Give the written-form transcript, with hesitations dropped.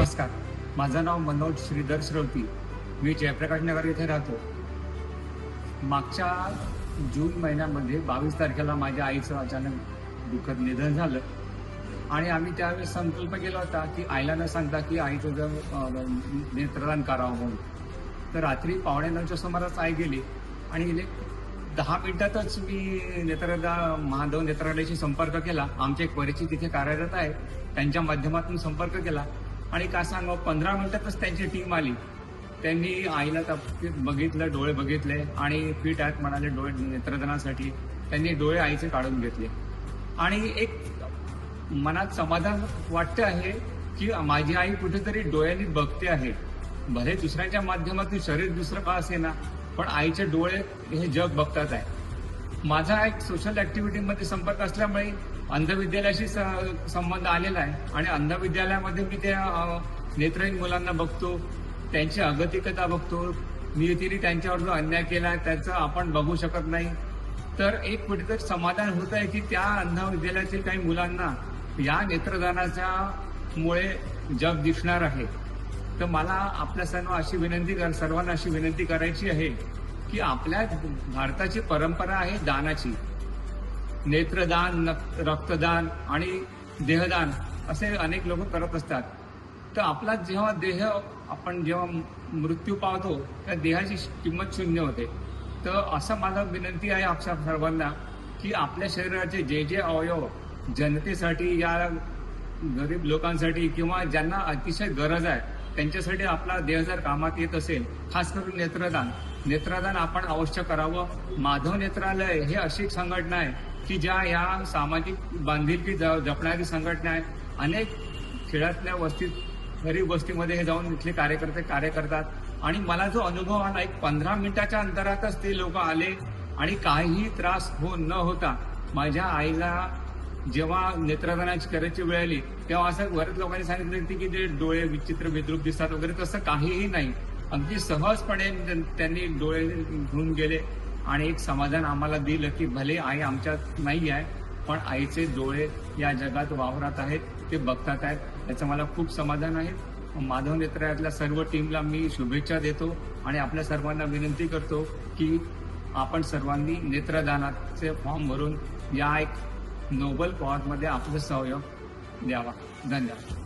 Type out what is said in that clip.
नमस्कार. माझं नाव मनोज श्रीधर श्रवती. मी जयप्रकाश नगर येथे राहतो. मागच्या जून महिन्यामध्ये 22 तारखेला माझ्या आईचं अचानक दुःखद निधन झालं आणि आम्ही त्यावेळेस संकल्प केला होता की आईला न सांगता की आईचं नेत्रदान करावं म्हणून. तर रात्री 8:45च्या सुमारास आई गेली आणि 10 मिनिटातच मी महादेव नेत्रालयाशी संपर्क केला. आमचे एक परिचित तिथे कार्यरत आहे, त्यांच्या माध्यमातून संपर्क केला आणि काय सांगावं 15 मिनिटातच त्यांची टीम आली. त्यांनी आईला बघितलं, डोळे बघितले आणि फिट आहेत म्हणाले डोळे नेत्रदानासाठी. त्यांनी डोळे आईचे काढून घेतले आणि एक मनात समाधान वाटते आहे की माझी आई कुठेतरी डोळ्यांनी बघते आहे. भले दुसऱ्यांच्या माध्यमातून शरीर दुसरं का असेना, पण आईचे डोळे हे जग बघतात आहे. माझा एक सोशल ऍक्टिव्हिटीमध्ये संपर्क असल्यामुळे अंधविद्यालयाशी संबंध आलेला आहे आणि अंधविद्यालयामध्ये मी त्या नेत्रहीन मुलांना बघतो, त्यांची अगतिकता बघतो. नियतीने त्यांच्यावर जो अन्याय केला त्याचं आपण बघू शकत नाही. तर एक कुठेतरी समाधान होत आहे की त्या अंधविद्यालयातील काही मुलांना या नेत्रदानाच्या मुळे जग दिसणार आहे. तर मला आपल्या सर्वांना अशी विनंती करायची आहे की आपल्या भारताची परंपरा आहे दानाची. नेत्रदान, रक्तदान आणि देहदान असे अनेक लोक करत असतात. तर आपला जेव्हा आपण मृत्यू पावतो त्या देहाची किंमत शून्य होते. तर असं माझा विनंती आहे आपल्या सर्वांना की आपल्या शरीराचे जे जे अवयव जनतेसाठी, या गरीब लोकांसाठी किंवा ज्यांना अतिशय गरज आहे त्यांच्यासाठी आपला देह जर कामात येत असेल, खास करून नेत्रदान आपण अवश्य करावं. माधव नेत्रालय हे अशी एक संघटना आहे की ज्या या सामाजिक बांधिलकी जपणारी संघटना आहे. अनेक खेड्यातल्या गरीब वस्तीमध्ये हे जाऊन इथले कार्यकर्ते कार्य करतात आणि मला जो अनुभव आला, एक 15 मिनिटाच्या अंतरातच ते लोक आले आणि काहीही त्रास न होता माझ्या आईला जेव्हा नेत्रदानाची करायची वेळ आली तेव्हा असं बरेच लोकांनी सांगितलं की ते डोळे विचित्र विद्रूप दिसतात वगैरे, तसं काहीही नाही. अगदी सहजपणे त्यांनी डोळे धुवून गेले आणि एक समाधान आम्हाला दिलं की भले आई आमच्यात नाही आहे, पण आईचे डोळे या जगात वावरात आहेत, ते बघतात आहेत. याचं मला खूप समाधान आहे. माधव नेत्रालयातल्या सर्व टीमला मी शुभेच्छा देतो आणि आपल्या सर्वांना विनंती करतो की आपण सर्वांनी नेत्रदानाचे फॉर्म भरून या एक नोबल कॉजमध्ये आपलं सहयोग द्यावा. धन्यवाद.